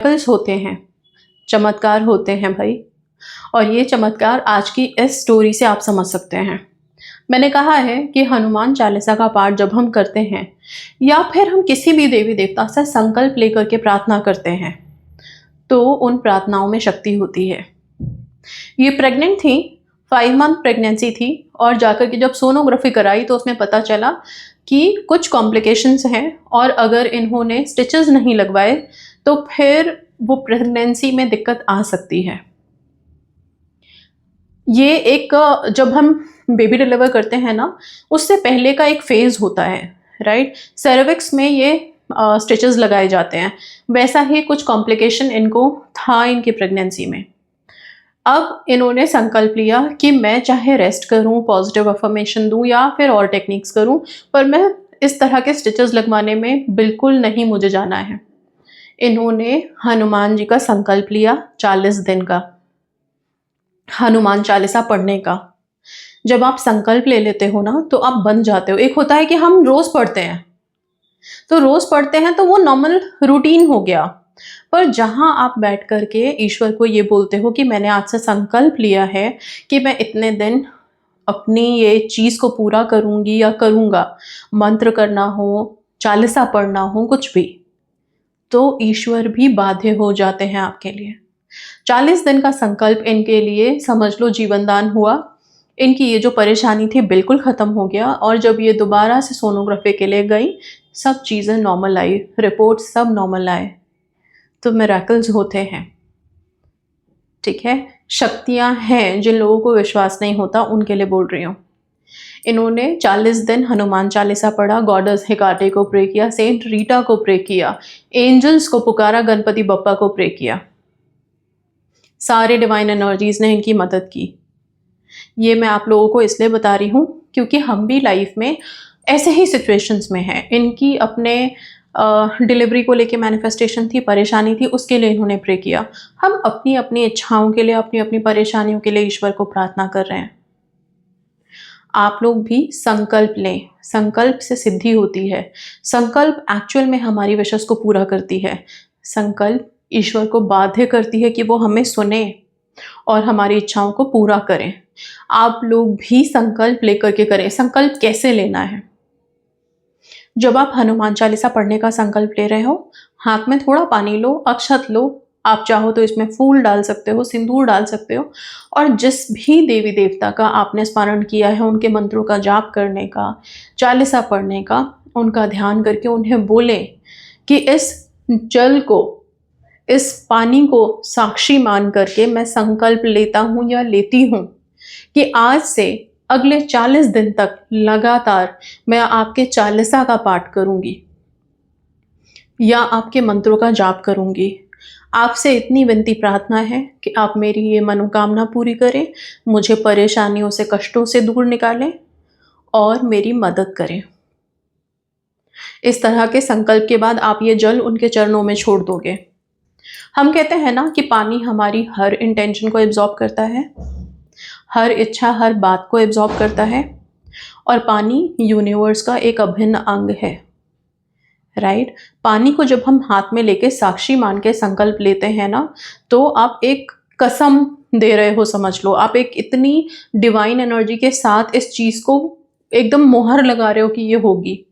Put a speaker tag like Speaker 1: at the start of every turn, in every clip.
Speaker 1: Miracles होते हैं, चमत्कार होते हैं भाई। और ये चमत्कार आज की इस स्टोरी से आप समझ सकते हैं। मैंने कहा है कि हनुमान चालीसा का पाठ जब हम करते हैं या फिर हम किसी भी देवी देवता से संकल्प लेकर के प्रार्थना करते हैं तो उन प्रार्थनाओं में शक्ति होती है। ये प्रेग्नेंट थी, 5 मंथ प्रेगनेंसी थी और जाकर के जब सोनोग्राफी कराई तो उसमें पता चला कि कुछ कॉम्प्लिकेशंस हैं और अगर इन्होंने स्टिचेस नहीं लगवाए तो फिर वो प्रेगनेंसी में दिक्कत आ सकती है। ये एक जब हम बेबी डिलीवर करते हैं ना, उससे पहले का एक फेज़ होता है, राइट। सर्विक्स में ये स्टिचेस लगाए जाते हैं, वैसा ही कुछ कॉम्प्लिकेशन इनको था इनकी प्रेगनेंसी में। अब इन्होंने संकल्प लिया कि मैं चाहे रेस्ट करूं, पॉजिटिव अफर्मेशन दूं या फिर और टेक्निक्स करूं, पर मैं इस तरह के स्टिचेस लगवाने में बिल्कुल नहीं मुझे जाना है। इन्होंने हनुमान जी का संकल्प लिया 40 दिन का, हनुमान चालीसा पढ़ने का। जब आप संकल्प ले लेते हो ना तो आप बन जाते हो। एक होता है कि हम रोज पढ़ते हैं, तो रोज पढ़ते हैं तो वो नॉर्मल रूटीन हो गया। पर जहां आप बैठ करके ईश्वर को ये बोलते हो कि मैंने आज से संकल्प लिया है कि मैं इतने दिन अपनी ये चीज को पूरा करूंगी या करूंगा, मंत्र करना हो, चालीसा पढ़ना हो, कुछ भी, तो ईश्वर भी बाध्य हो जाते हैं आपके लिए। 40 दिन का संकल्प इनके लिए समझ लो जीवनदान हुआ। इनकी ये जो परेशानी थी बिल्कुल ख़त्म हो गया और जब ये दोबारा से सोनोग्राफी के लिए गई, सब चीज़ें नॉर्मल आई, रिपोर्ट सब नॉर्मल आए। तो मिरेकल्स होते हैं, ठीक है। शक्तियाँ हैं, जिन लोगों को विश्वास नहीं होता उनके लिए बोल रही हूँ। इन्होंने 40 दिन हनुमान चालीसा पढ़ा, गॉडेस हेकाटे को प्रे किया, सेंट रीटा को प्रे किया, एंजल्स को पुकारा, गणपति बप्पा को प्रे किया। सारे डिवाइन एनर्जीज ने इनकी मदद की। ये मैं आप लोगों को इसलिए बता रही हूँ क्योंकि हम भी लाइफ में ऐसे ही सिचुएशंस में हैं। इनकी अपने डिलीवरी को लेके मैनिफेस्टेशन थी, परेशानी थी, उसके लिए इन्होंने प्रे किया। हम अपनी अपनी इच्छाओं के लिए, अपनी अपनी परेशानियों के लिए ईश्वर को प्रार्थना कर रहे हैं। आप लोग भी संकल्प लें, संकल्प से सिद्धि होती है। संकल्प एक्चुअल में हमारी विशेष को पूरा करती है। संकल्प ईश्वर को बाध्य करती है कि वो हमें सुने और हमारी इच्छाओं को पूरा करें। आप लोग भी संकल्प लेकर के करें। संकल्प कैसे लेना है? जब आप हनुमान चालीसा पढ़ने का संकल्प ले रहे हो, हाथ में थोड़ा पानी लो, अक्षत लो, आप चाहो तो इसमें फूल डाल सकते हो, सिंदूर डाल सकते हो, और जिस भी देवी देवता का आपने स्मरण किया है, उनके मंत्रों का जाप करने का, चालीसा पढ़ने का, उनका ध्यान करके उन्हें बोले कि इस जल को, इस पानी को साक्षी मान करके मैं संकल्प लेता हूं या लेती हूं कि आज से अगले 40 दिन तक लगातार मैं आपके चालीसा का पाठ करूंगी या आपके मंत्रों का जाप करूंगी। आपसे इतनी विनती प्रार्थना है कि आप मेरी ये मनोकामना पूरी करें, मुझे परेशानियों से, कष्टों से दूर निकालें और मेरी मदद करें। इस तरह के संकल्प के बाद आप ये जल उनके चरणों में छोड़ दोगे। हम कहते हैं ना कि पानी हमारी हर इंटेंशन को एब्जॉर्ब करता है, हर इच्छा, हर बात को एब्जॉर्ब करता है, और पानी यूनिवर्स का एक अभिन्न अंग है, राइट। पानी को जब हम हाथ में लेके साक्षी मान के संकल्प लेते हैं ना, तो आप एक कसम दे रहे हो, समझ लो। आप एक इतनी डिवाइन एनर्जी के साथ इस चीज को एकदम मोहर लगा रहे हो कि ये होगी,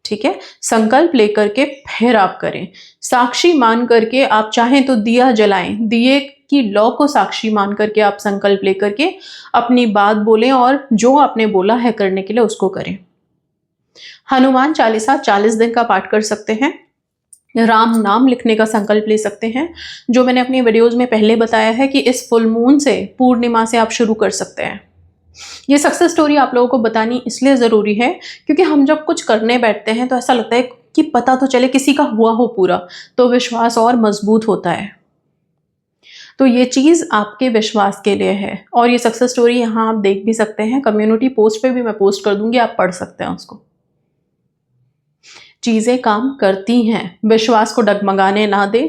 Speaker 1: ठीक है। संकल्प लेकर के फिर आप करें, साक्षी मान करके। आप चाहें तो दिया जलाएं, दिए की लौ को साक्षी मान करके आप संकल्प लेकर के अपनी बात बोलें और जो आपने बोला है करने के लिए उसको करें। हनुमान चालीसा 40 दिन का पाठ कर सकते हैं। राम नाम लिखने का संकल्प ले सकते हैं, जो मैंने अपनी वीडियोज में पहले बताया है कि इस फुल मून से, पूर्णिमा से आप शुरू कर सकते हैं। ये सक्सेस स्टोरी आप लोगों को बतानी इसलिए ज़रूरी है क्योंकि हम जब कुछ करने बैठते हैं तो ऐसा लगता है कि पता तो चले किसी का हुआ हो पूरा, तो विश्वास और मजबूत होता है। तो ये चीज़ आपके विश्वास के लिए है। और ये सक्सेस स्टोरी यहाँ आप देख भी सकते हैं, कम्युनिटी पोस्ट पे भी मैं पोस्ट कर दूंगी, आप पढ़ सकते हैं उसको। चीज़ें काम करती हैं, विश्वास को डगमगाने ना दे,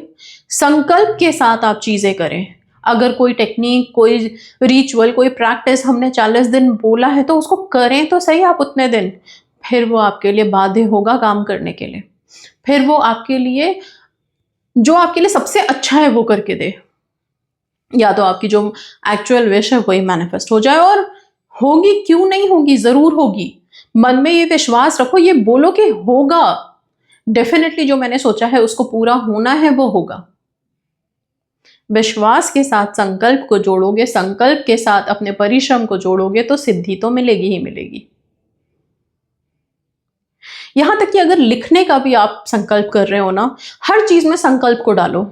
Speaker 1: संकल्प के साथ आप चीज़ें करें। अगर कोई टेक्निक, कोई रिचुअल, कोई प्रैक्टिस हमने 40 दिन बोला है तो उसको करें तो सही आप उतने दिन, फिर वो आपके लिए बाध्य होगा काम करने के लिए। फिर वो आपके लिए जो आपके लिए सबसे अच्छा है वो करके दे, या तो आपकी जो एक्चुअल विश है वही मैनिफेस्ट हो जाए। और होगी, क्यों नहीं होगी, जरूर होगी। मन में ये विश्वास रखो, ये बोलो कि होगा, डेफिनेटली जो मैंने सोचा है उसको पूरा होना है वो होगा। विश्वास के साथ संकल्प को जोड़ोगे, संकल्प के साथ अपने परिश्रम को जोड़ोगे तो सिद्धि तो मिलेगी ही मिलेगी। यहां तक कि अगर लिखने का भी आप संकल्प कर रहे हो ना, हर चीज में संकल्प को डालो,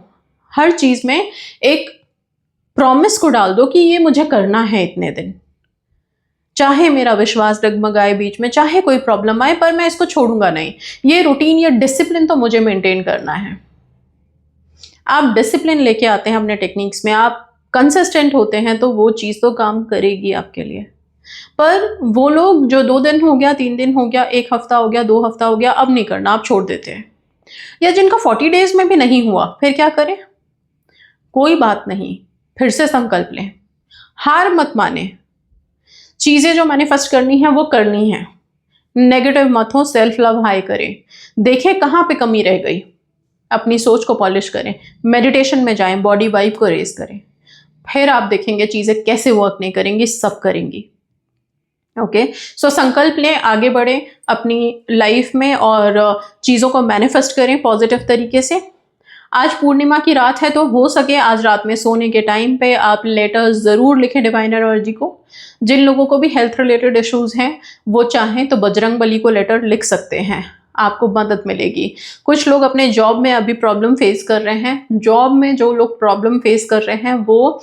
Speaker 1: हर चीज में एक प्रॉमिस को डाल दो कि ये मुझे करना है इतने दिन, चाहे मेरा विश्वास डगमगाए बीच में, चाहे कोई प्रॉब्लम आए, पर मैं इसको छोड़ूंगा नहीं। ये रूटीन, ये डिसिप्लिन तो मुझे मेंटेन करना है। आप डिसिप्लिन लेके आते हैं अपने टेक्निक्स में, आप कंसिस्टेंट होते हैं तो वो चीज़ तो काम करेगी आपके लिए। पर वो लोग जो 2 दिन हो गया, 3 दिन हो गया, 1 हफ्ता हो गया, 2 हफ्ता हो गया, अब नहीं करना, आप छोड़ देते हैं। या जिनका 40 डेज में भी नहीं हुआ, फिर क्या करें? कोई बात नहीं, फिर से संकल्प लें, हार मत माने। चीज़ें जो मैनिफेस्ट करनी है वो करनी है। नेगेटिव मत हो, सेल्फ लव हाई करें, देखें कहाँ पे कमी रह गई, अपनी सोच को पॉलिश करें, मेडिटेशन में जाएं, बॉडी वाइब को रेज करें, फिर आप देखेंगे चीज़ें कैसे वर्क नहीं करेंगी, सब करेंगी। ओके, सो संकल्प लें, आगे बढ़ें अपनी लाइफ में और चीज़ों को मैनिफेस्ट करें पॉजिटिव तरीके से। आज पूर्णिमा की रात है तो हो सके आज रात में सोने के टाइम पे आप लेटर्स ज़रूर लिखें डिवाइन एनर्जी को। जिन लोगों को भी हेल्थ रिलेटेड इश्यूज हैं वो चाहें तो बजरंग बली को लेटर लिख सकते हैं, आपको मदद मिलेगी। कुछ लोग अपने जॉब में अभी प्रॉब्लम फेस कर रहे हैं, जॉब में जो लोग प्रॉब्लम फेस कर रहे हैं वो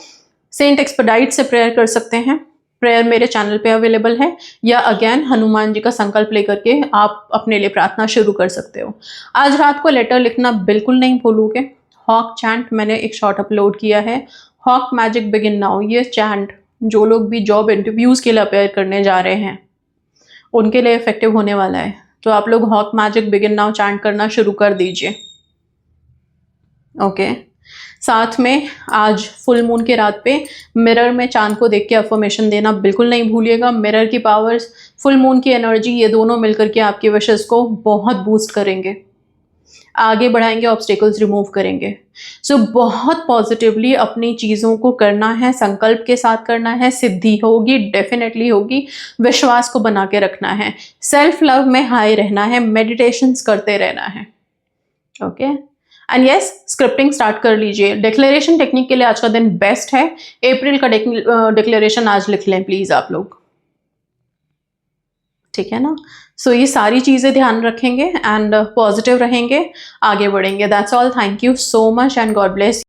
Speaker 1: सेंट एक्सपेडाइट से प्रेयर कर सकते हैं, प्रेयर मेरे चैनल पे अवेलेबल है, या अगेन हनुमान जी का संकल्प लेकर के आप अपने लिए प्रार्थना शुरू कर सकते हो। आज रात को लेटर लिखना बिल्कुल नहीं भूलोगे। हॉक चैंट मैंने एक शॉर्ट अपलोड किया है, हॉक मैजिक बिगिन नाउ। ये चैंट जो लोग भी जॉब इंटरव्यूज के लिए अपेयर करने जा रहे हैं उनके लिए इफेक्टिव होने वाला है, तो आप लोग hawk magic begin now chant करना शुरू कर दीजिए। ओके, साथ में आज फुल मून के रात पे मिरर में चांद को देख के अफर्मेशन देना बिल्कुल नहीं भूलिएगा। मिरर की पावर्स, फुल मून की एनर्जी, ये दोनों मिलकर के आपकी विशेस को बहुत बूस्ट करेंगे, आगे बढ़ाएंगे, ऑब्स्टेकल्स रिमूव करेंगे। सो बहुत पॉजिटिवली अपनी चीज़ों को करना है, संकल्प के साथ करना है, सिद्धि होगी, डेफिनेटली होगी। विश्वास को बना के रखना है, सेल्फ लव में हाई रहना है, मेडिटेशंस करते रहना है। Okay, and yes, scripting start कर लीजिए। डिक्लेरेशन टेक्निक के लिए आज का दिन बेस्ट है। अप्रैल का डिक्लेरेशन आज लिख लें प्लीज आप लोग, ठीक है ना? सो ये सारी चीज़ें ध्यान रखेंगे एंड पॉजिटिव रहेंगे, आगे बढ़ेंगे। That's all, thank you so much and God bless.